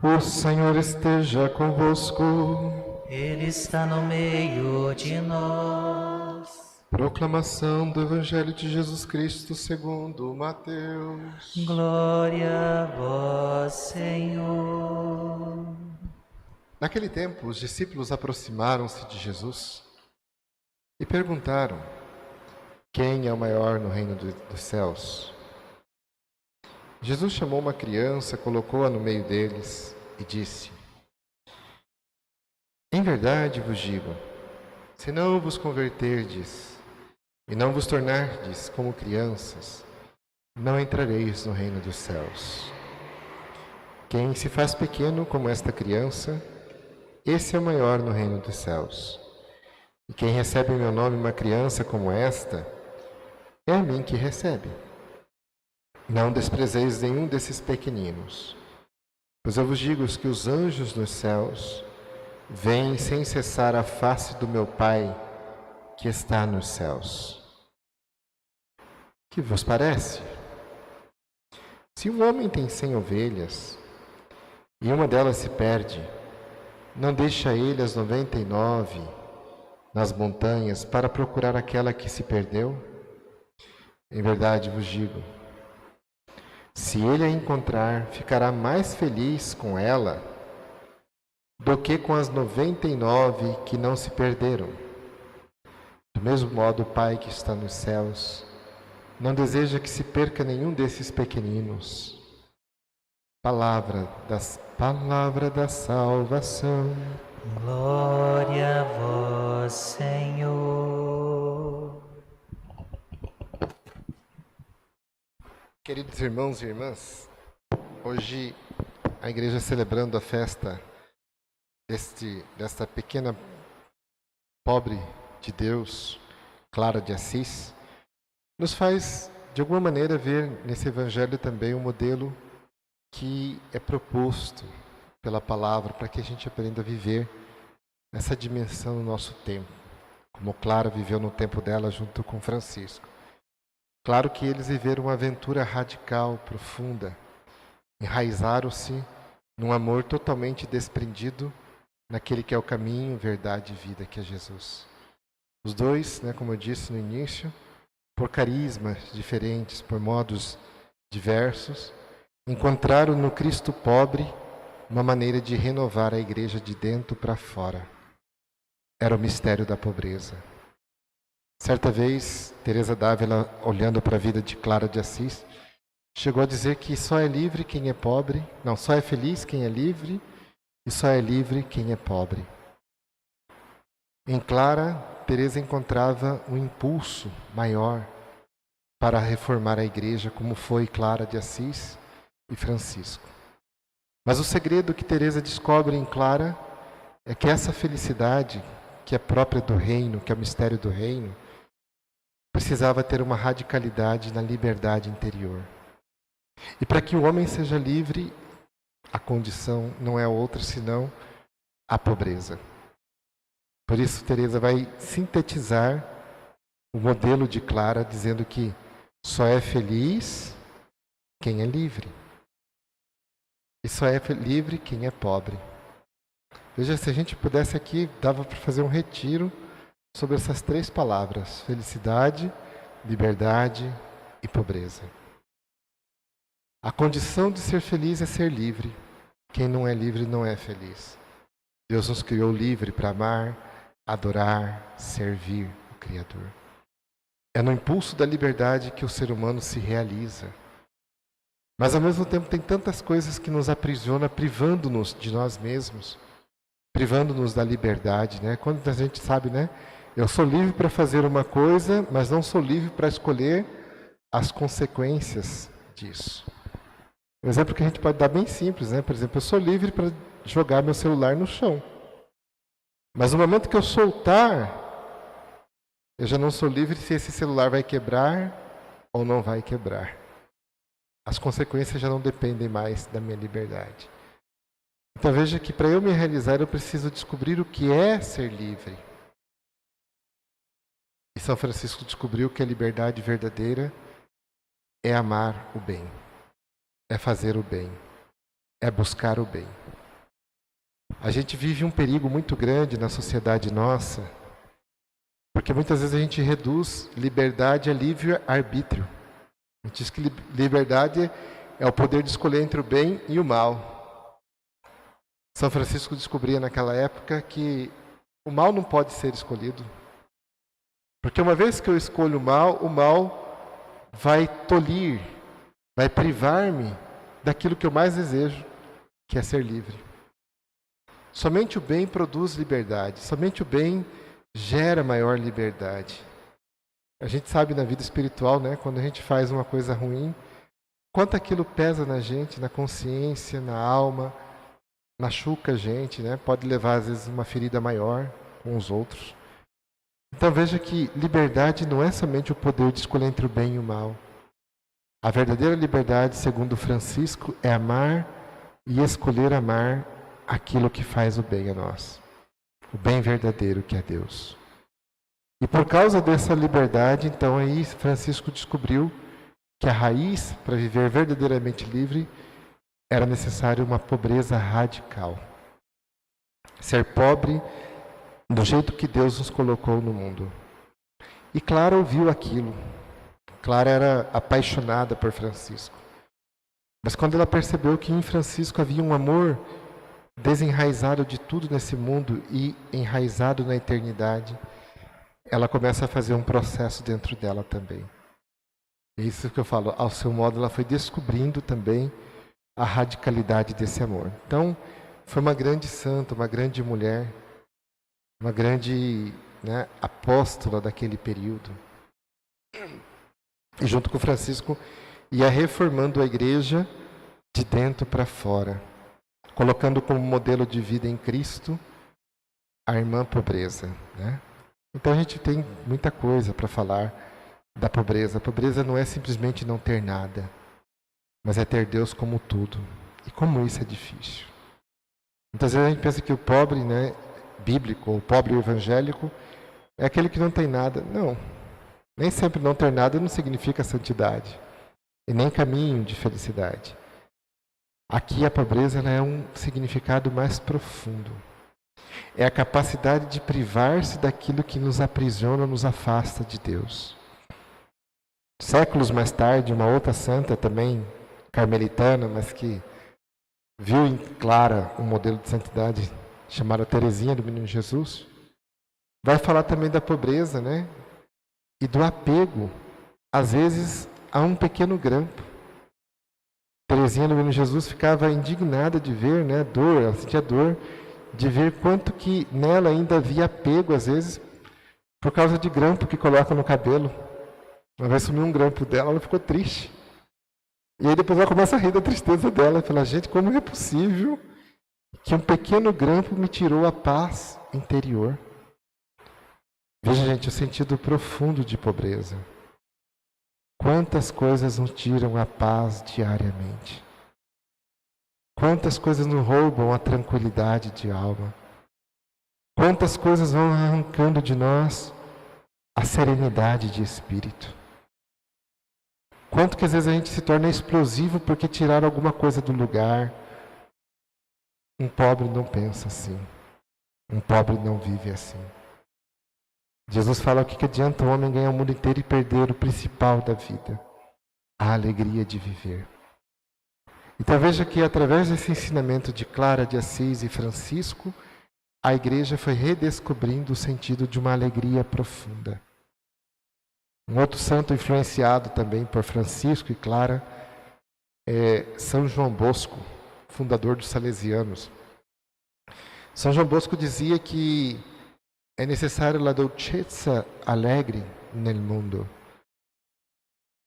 O Senhor esteja convosco. Ele está no meio de nós. Proclamação do Evangelho de Jesus Cristo segundo Mateus. Glória a vós, Senhor. Naquele tempo, os discípulos aproximaram-se de Jesus e perguntaram: quem é o maior no reino dos céus? Jesus chamou uma criança, colocou-a no meio deles e disse: em verdade vos digo, se não vos converterdes e não vos tornardes como crianças, não entrareis no reino dos céus. Quem se faz pequeno como esta criança, esse é o maior no reino dos céus. E quem recebe em meu nome uma criança como esta, é a mim que recebe. Não desprezeis nenhum desses pequeninos, pois eu vos digo que os anjos dos céus veem sem cessar a face do meu Pai que está nos céus. Que vos parece? Se um homem tem 100 ovelhas e uma delas se perde, não deixa ele as 99 nas montanhas para procurar aquela que se perdeu? Em verdade vos digo, se ele a encontrar, ficará mais feliz com ela do que com as 99 que não se perderam. Do mesmo modo, o Pai que está nos céus não deseja que se perca nenhum desses pequeninos. Palavra da salvação. Glória a vós, Senhor. Queridos irmãos e irmãs, hoje a igreja celebrando a festa desta pequena pobre de Deus, Clara de Assis, nos faz de alguma maneira ver nesse evangelho também um modelo que é proposto pela palavra para que a gente aprenda a viver essa dimensão no nosso tempo, como Clara viveu no tempo dela junto com Francisco. Claro que eles viveram uma aventura radical, profunda, enraizaram-se num amor totalmente desprendido naquele que é o caminho, verdade e vida, que é Jesus. Os dois, como eu disse no início, por carismas diferentes, por modos diversos, encontraram no Cristo pobre uma maneira de renovar a igreja de dentro para fora. Era o mistério da pobreza. Certa vez, Teresa d'Ávila, olhando para a vida de Clara de Assis, chegou a dizer que só é livre quem é pobre, não, só é feliz quem é livre e só é livre quem é pobre. Em Clara, Teresa encontrava um impulso maior para reformar a igreja, como foi Clara de Assis e Francisco. Mas o segredo que Teresa descobre em Clara é que essa felicidade, que é própria do reino, que é o mistério do reino, precisava ter uma radicalidade na liberdade interior. E para que o homem seja livre, a condição não é outra senão a pobreza. Por isso, Teresa vai sintetizar o modelo de Clara, dizendo que só é feliz quem é livre. E só é livre quem é pobre. Veja, se a gente pudesse aqui, dava para fazer um retiro sobre essas 3 palavras: felicidade, liberdade e pobreza. A condição de ser feliz é ser livre. Quem não é livre não é feliz. Deus nos criou livre para amar, adorar, servir o Criador. É no impulso da liberdade que o ser humano se realiza. Mas ao mesmo tempo tem tantas coisas que nos aprisionam, privando-nos de nós mesmos, privando-nos da liberdade, Quando a gente sabe, eu sou livre para fazer uma coisa, mas não sou livre para escolher as consequências disso. Um exemplo que a gente pode dar bem simples, Por exemplo, eu sou livre para jogar meu celular no chão. Mas no momento que eu soltar, eu já não sou livre se esse celular vai quebrar ou não vai quebrar. As consequências já não dependem mais da minha liberdade. Então veja que para eu me realizar, eu preciso descobrir o que é ser livre. E São Francisco descobriu que a liberdade verdadeira é amar o bem, é fazer o bem, é buscar o bem. A gente vive um perigo muito grande na sociedade nossa, porque muitas vezes a gente reduz liberdade a livre-arbítrio. A gente diz que liberdade é o poder de escolher entre o bem e o mal. São Francisco descobria naquela época que o mal não pode ser escolhido. Porque uma vez que eu escolho o mal vai tolir, vai privar-me daquilo que eu mais desejo, que é ser livre. Somente o bem produz liberdade, somente o bem gera maior liberdade. A gente sabe na vida espiritual, né, quando a gente faz uma coisa ruim, quanto aquilo pesa na gente, na consciência, na alma, machuca a gente, né, pode levar às vezes uma ferida maior com os outros. Então veja que liberdade não é somente o poder de escolher entre o bem e o mal. A verdadeira liberdade, segundo Francisco, é amar e escolher amar aquilo que faz o bem a nós. O bem verdadeiro que é Deus. E por causa dessa liberdade, então aí Francisco descobriu que a raiz para viver verdadeiramente livre era necessário uma pobreza radical. Ser pobre do jeito que Deus nos colocou no mundo. E Clara ouviu aquilo. Clara era apaixonada por Francisco. Mas quando ela percebeu que em Francisco havia um amor desenraizado de tudo nesse mundo e enraizado na eternidade, ela começa a fazer um processo dentro dela também. É isso que eu falo, ao seu modo ela foi descobrindo também a radicalidade desse amor. Então, foi uma grande santa, uma grande mulher, uma grande, né, apóstola daquele período. E junto com Francisco ia reformando a igreja de dentro para fora, colocando como modelo de vida em Cristo a irmã pobreza, né? Então a gente tem muita coisa para falar da pobreza. A pobreza não é simplesmente não ter nada, mas é ter Deus como tudo. E como isso é difícil. Muitas vezes a gente pensa que o pobre, né, bíblico, o pobre evangélico, é aquele que não tem nada. Não. Nem sempre não ter nada não significa santidade. E nem caminho de felicidade. Aqui a pobreza ela é um significado mais profundo. É a capacidade de privar-se daquilo que nos aprisiona, nos afasta de Deus. Séculos mais tarde, uma outra santa também, carmelitana, mas que viu em Clara um modelo de santidade chamada Teresinha do Menino Jesus, vai falar também da pobreza, né? E do apego, às vezes, a um pequeno grampo. Teresinha do Menino Jesus ficava indignada de ver, né, dor, ela sentia dor, de ver quanto que nela ainda havia apego, às vezes, por causa de grampo que coloca no cabelo. Uma vez sumiu um grampo dela, ela ficou triste. E aí depois ela começa a rir da tristeza dela, e fala, gente, como é possível que um pequeno grampo me tirou a paz interior? Veja, gente, o sentido profundo de pobreza. Quantas coisas nos tiram a paz diariamente? Quantas coisas nos roubam a tranquilidade de alma? Quantas coisas vão arrancando de nós a serenidade de espírito? Quanto que às vezes a gente se torna explosivo porque tiraram alguma coisa do lugar? Um pobre não pensa assim. Um pobre não vive assim. Jesus fala o que adianta o homem ganhar o mundo inteiro e perder o principal da vida, a alegria de viver. Então veja que através desse ensinamento de Clara de Assis e Francisco, a igreja foi redescobrindo o sentido de uma alegria profunda. Um outro santo influenciado também por Francisco e Clara é São João Bosco, fundador dos Salesianos. São João Bosco dizia que é necessário la dolcezza alegre nel mundo.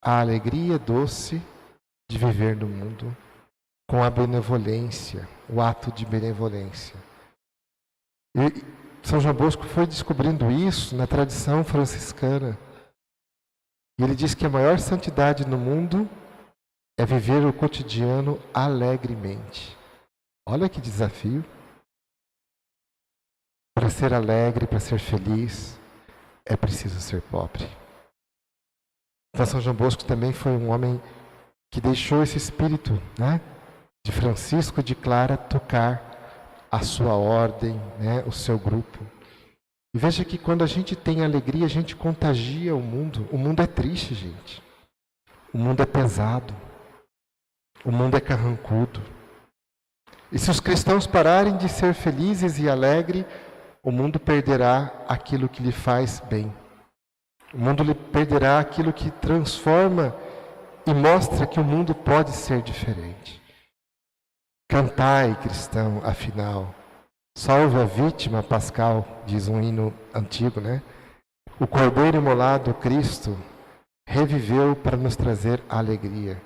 A alegria doce de viver no mundo com a benevolência, o ato de benevolência. E São João Bosco foi descobrindo isso na tradição franciscana. E ele diz que a maior santidade no mundo é viver o cotidiano alegremente. Olha que desafio. Para ser alegre, para ser feliz, é preciso ser pobre. Então São João Bosco também foi um homem que deixou esse espírito, né, de Francisco e de Clara tocar a sua ordem, né, o seu grupo. E veja que quando a gente tem alegria, a gente contagia o mundo. O mundo é triste, gente. O mundo é pesado. O mundo é carrancudo. E se os cristãos pararem de ser felizes e alegres, o mundo perderá aquilo que lhe faz bem. O mundo lhe perderá aquilo que transforma e mostra que o mundo pode ser diferente. Cantai, cristão, afinal. Salve a vítima pascal, diz um hino antigo, né? O Cordeiro imolado, Cristo, reviveu para nos trazer alegria.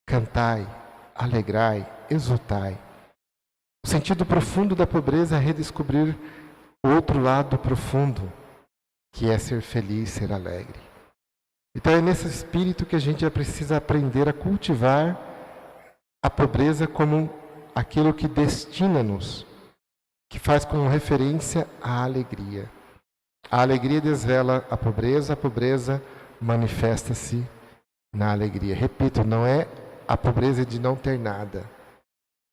Cantai, alegrai, exultai. O sentido profundo da pobreza é redescobrir o outro lado profundo, que é ser feliz, ser alegre. Então é nesse espírito que a gente precisa aprender a cultivar a pobreza como aquilo que destina-nos, que faz como referência a alegria. A alegria desvela a pobreza manifesta-se na alegria. Repito, não é a pobreza de não ter nada,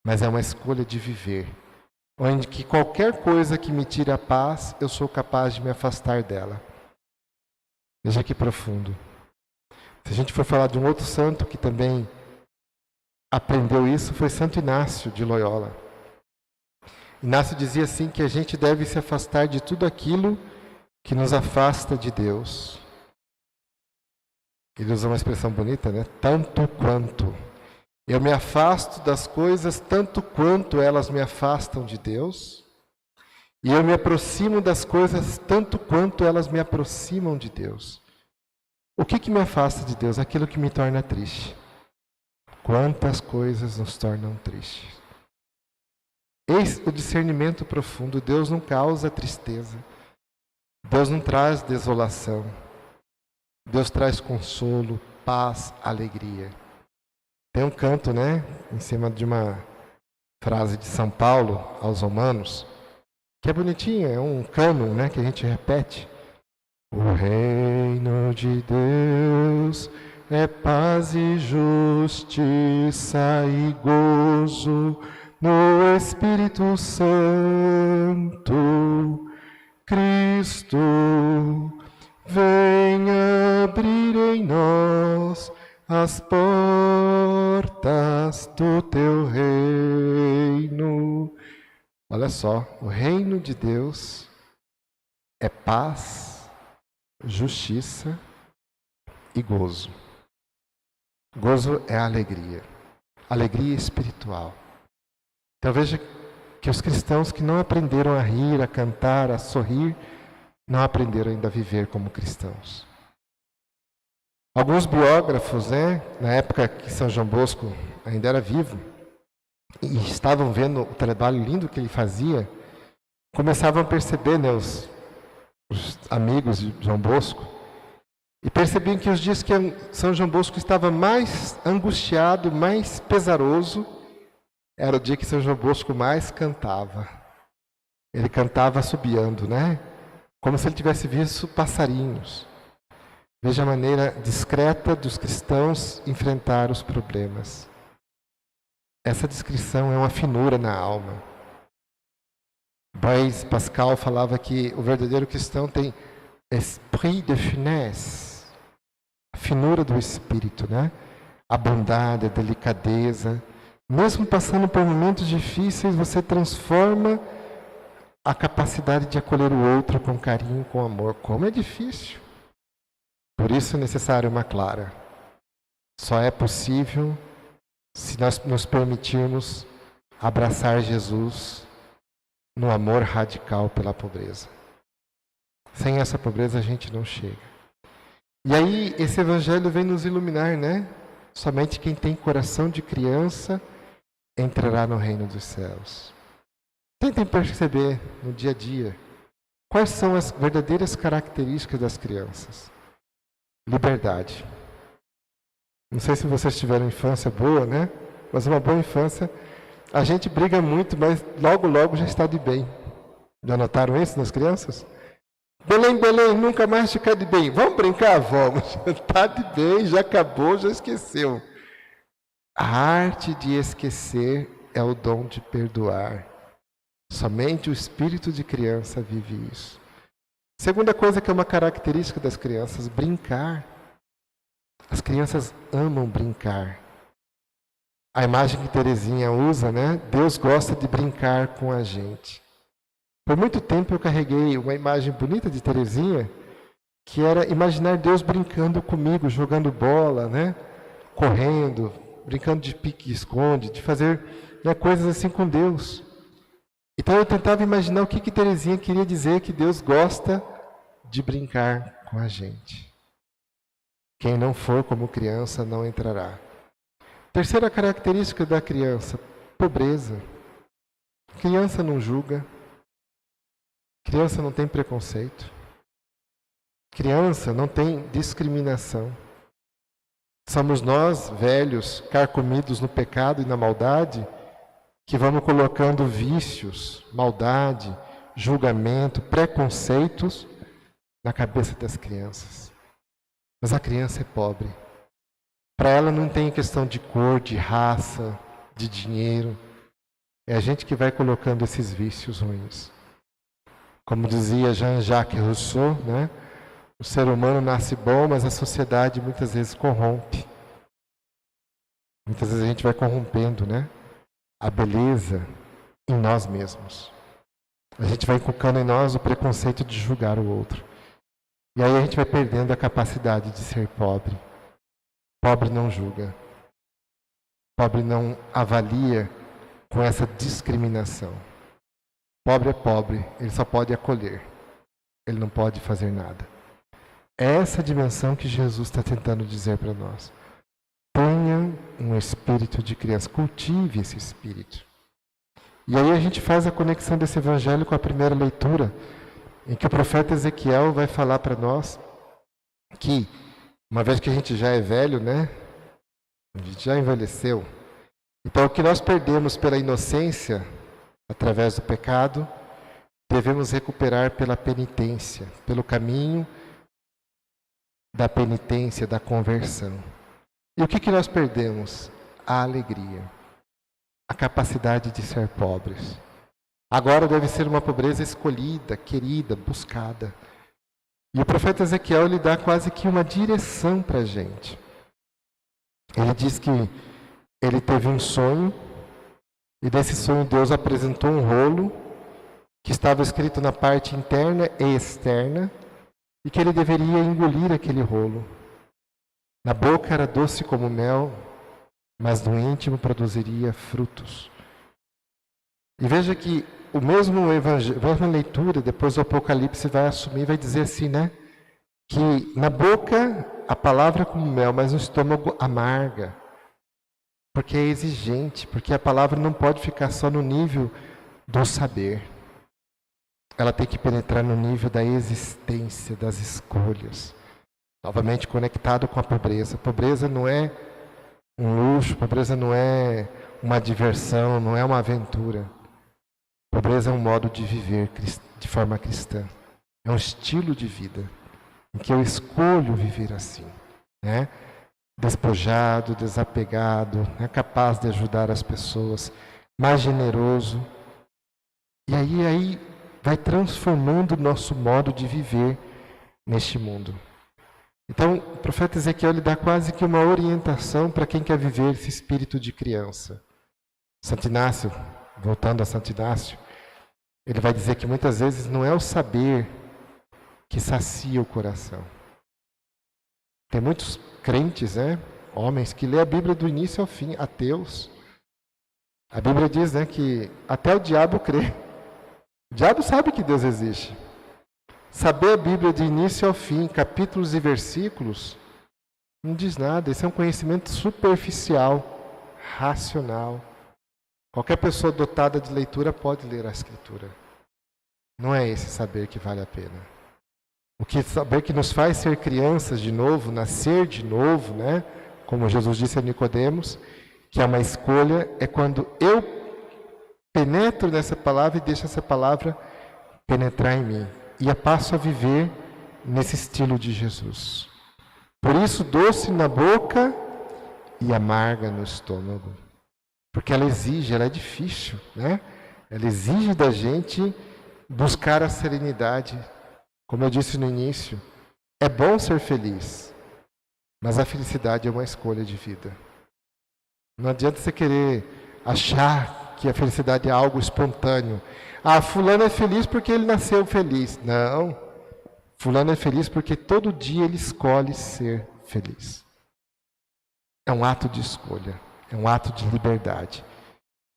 mas é uma escolha de viver, onde que qualquer coisa que me tire a paz, eu sou capaz de me afastar dela. Veja que profundo. Se a gente for falar de um outro santo que também aprendeu isso, foi Santo Inácio de Loyola. Inácio dizia assim que a gente deve se afastar de tudo aquilo que nos afasta de Deus. Ele usa uma expressão bonita, né? Tanto quanto. Eu me afasto das coisas tanto quanto elas me afastam de Deus. E eu me aproximo das coisas tanto quanto elas me aproximam de Deus. O que me afasta de Deus? Aquilo que me torna triste. Quantas coisas nos tornam tristes. Eis o discernimento profundo. Deus não causa tristeza. Deus não traz desolação. Deus traz consolo, paz, alegria. Tem um canto, né, em cima de uma frase de São Paulo aos Romanos, que é bonitinha, é um cânon, né, que a gente repete. O reino de Deus é paz e justiça e gozo no Espírito Santo. Cristo, venha abrir em nós as portas do teu reino. Olha só, o reino de Deus é paz, justiça e gozo. Gozo é alegria, alegria espiritual. Então veja que os cristãos que não aprenderam a rir, a cantar, a sorrir, não aprenderam ainda a viver como cristãos. Alguns biógrafos, né, na época que São João Bosco ainda era vivo, e estavam vendo o trabalho lindo que ele fazia, começavam a perceber, né, os amigos de João Bosco, e percebiam que os dias que São João Bosco estava mais angustiado, mais pesaroso, era o dia que São João Bosco mais cantava. Ele cantava assobiando, né? Como se ele tivesse visto passarinhos. Veja a maneira discreta dos cristãos enfrentar os problemas. Essa descrição é uma finura na alma. Blaise Pascal falava que o verdadeiro cristão tem esprit de finesse, a finura do espírito, né? A bondade, a delicadeza. Mesmo passando por momentos difíceis, você transforma a capacidade de acolher o outro com carinho, com amor. Como é difícil! Por isso é necessário uma clara. Só é possível se nós nos permitirmos abraçar Jesus no amor radical pela pobreza. Sem essa pobreza a gente não chega. E aí esse evangelho vem nos iluminar, né? Somente quem tem coração de criança entrará no reino dos céus. Tentem perceber no dia a dia quais são as verdadeiras características das crianças. Liberdade. Não sei se vocês tiveram infância boa, né? Mas uma boa infância, a gente briga muito, mas logo, logo já está de bem. Já notaram isso nas crianças? Belém, Belém, nunca mais ficar de bem. Vamos brincar? Vamos. Já está de bem, já acabou, já esqueceu. A arte de esquecer é o dom de perdoar. Somente o espírito de criança vive isso. Segunda coisa que é uma característica das crianças, brincar. As crianças amam brincar. A imagem que Terezinha usa, né? Deus gosta de brincar com a gente. Por muito tempo eu carreguei uma imagem bonita de Terezinha, que era imaginar Deus brincando comigo, jogando bola, né? Correndo, brincando de pique e esconde, de fazer, né, coisas assim com Deus. Então eu tentava imaginar o que Terezinha queria dizer que Deus gosta de brincar com a gente. Quem não for como criança não entrará. Terceira característica da criança, pobreza. Criança não julga. Criança não tem preconceito. Criança não tem discriminação. Somos nós, velhos, carcomidos no pecado e na maldade, que vamos colocando vícios, maldade, julgamento, preconceitos na cabeça das crianças. Mas a criança é pobre. Para ela não tem questão de cor, de raça, de dinheiro. É a gente que vai colocando esses vícios ruins. Como dizia Jean-Jacques Rousseau, né? O ser humano nasce bom, mas a sociedade muitas vezes corrompe. Muitas vezes a gente vai corrompendo, né? A beleza em nós mesmos. A gente vai inculcando em nós o preconceito de julgar o outro. E aí a gente vai perdendo a capacidade de ser pobre. Pobre não julga. Pobre não avalia com essa discriminação. Pobre é pobre, ele só pode acolher. Ele não pode fazer nada. É essa dimensão que Jesus está tentando dizer para nós. Tenha um espírito de criança, cultive esse espírito. E aí a gente faz a conexão desse evangelho com a primeira leitura, em que o profeta Ezequiel vai falar para nós que, uma vez que a gente já é velho, né? A gente já envelheceu. Então, o que nós perdemos pela inocência, através do pecado, devemos recuperar pela penitência, pelo caminho da penitência, da conversão. E o que nós perdemos? A alegria, a capacidade de ser pobres. Agora deve ser uma pobreza escolhida, querida, buscada. E o profeta Ezequiel lhe dá quase que uma direção para a gente. Ele diz que ele teve um sonho, e desse sonho Deus apresentou um rolo que estava escrito na parte interna e externa, e que ele deveria engolir aquele rolo. Na boca era doce como mel, mas no íntimo produziria frutos. E veja que o mesmo evangelho, a mesma leitura, depois do Apocalipse vai assumir, vai dizer assim, né? Que na boca a palavra é como mel, mas no estômago amarga. Porque é exigente, porque a palavra não pode ficar só no nível do saber. Ela tem que penetrar no nível da existência, das escolhas. Novamente conectado com a pobreza. A pobreza não é um luxo, a pobreza não é uma diversão, não é uma aventura. A pobreza é um modo de viver de forma cristã. É um estilo de vida em que eu escolho viver assim, né? Despojado, desapegado, né? Capaz de ajudar as pessoas, mais generoso. E aí vai transformando o nosso modo de viver neste mundo. Então, o profeta Ezequiel lhe dá quase que uma orientação para quem quer viver esse espírito de criança. Santo Inácio, voltando a Santo Inácio, ele vai dizer que muitas vezes não é o saber que sacia o coração. Tem muitos crentes, né, homens, que lê a Bíblia do início ao fim, ateus. A Bíblia diz, né, que até o diabo crê. O diabo sabe que Deus existe. Saber a Bíblia de início ao fim, capítulos e versículos, não diz nada. Esse é um conhecimento superficial, racional. Qualquer pessoa dotada de leitura pode ler a Escritura. Não é esse saber que vale a pena. O que saber que nos faz ser crianças de novo, nascer de novo, né? Como Jesus disse a Nicodemos, que é uma escolha, é quando eu penetro nessa palavra e deixo essa palavra penetrar em mim. E eu passo a viver nesse estilo de Jesus. Por isso, doce na boca e amarga no estômago. Porque ela exige, ela é difícil, né? Ela exige da gente buscar a serenidade. Como eu disse no início, é bom ser feliz, mas a felicidade é uma escolha de vida. Não adianta você querer achar que a felicidade é algo espontâneo. Ah, fulano é feliz porque ele nasceu feliz. Não. Fulano é feliz porque todo dia ele escolhe ser feliz. É um ato de escolha, é um ato de liberdade.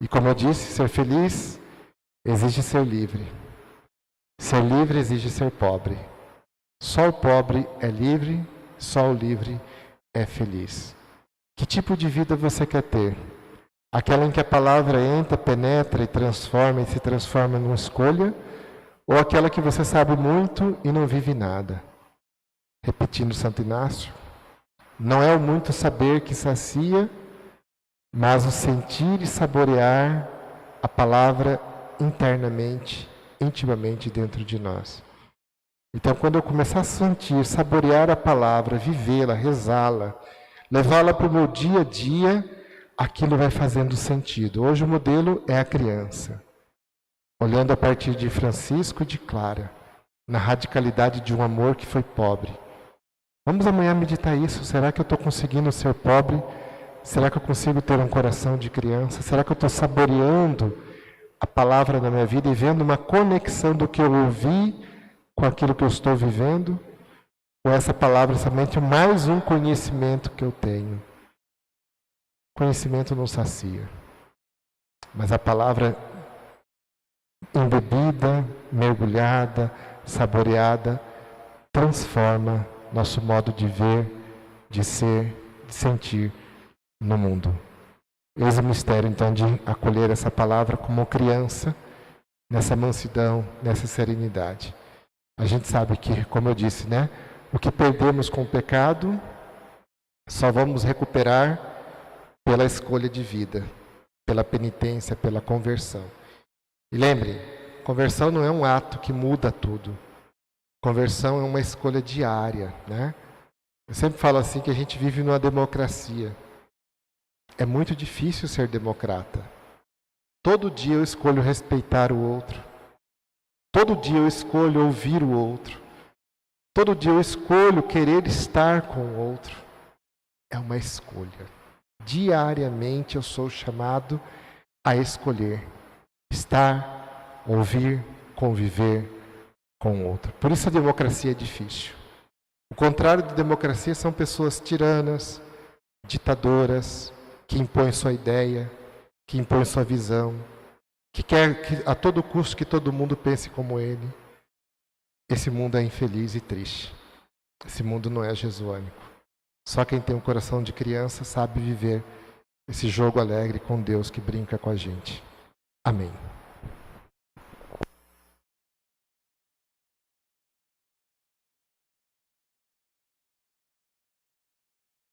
E como eu disse, ser feliz exige ser livre. Ser livre exige ser pobre. Só o pobre é livre, só o livre é feliz. Que tipo de vida você quer ter? Aquela em que a palavra entra, penetra e transforma e se transforma numa escolha? Ou aquela que você sabe muito e não vive nada? Repetindo Santo Inácio, não é o muito saber que sacia, mas o sentir e saborear a palavra internamente, intimamente dentro de nós. Então, quando eu começar a sentir, saborear a palavra, vivê-la, rezá-la, levá-la para o meu dia a dia, aquilo vai fazendo sentido. Hoje o modelo é a criança. Olhando a partir de Francisco e de Clara, na radicalidade de um amor que foi pobre. Vamos amanhã meditar isso. Será que eu estou conseguindo ser pobre? Será que eu consigo ter um coração de criança? Será que eu estou saboreando a palavra na minha vida e vendo uma conexão do que eu ouvi com aquilo que eu estou vivendo? Ou essa palavra é somente mais um conhecimento que eu tenho? Conhecimento não sacia, mas a palavra embebida, mergulhada, saboreada, transforma nosso modo de ver, de ser, de sentir no mundo. Eis o mistério, então, de acolher essa palavra como criança, nessa mansidão, nessa serenidade. A gente sabe que, como eu disse, né, o que perdemos com o pecado, só vamos recuperar pela escolha de vida, pela penitência, pela conversão. E lembrem, conversão não é um ato que muda tudo. Conversão é uma escolha diária, né? Eu sempre falo assim que a gente vive numa democracia. É muito difícil ser democrata. Todo dia eu escolho respeitar o outro. Todo dia eu escolho ouvir o outro. Todo dia eu escolho querer estar com o outro. É uma escolha. Diariamente eu sou chamado a escolher. Estar, ouvir, conviver com o outro. Por isso a democracia é difícil. O contrário da democracia são pessoas tiranas, ditadoras, que impõem sua ideia, que impõem sua visão, que quer que, a todo custo que todo mundo pense como ele. Esse mundo é infeliz e triste. Esse mundo não é jesuânico. Só quem tem um coração de criança sabe viver esse jogo alegre com Deus que brinca com a gente. Amém.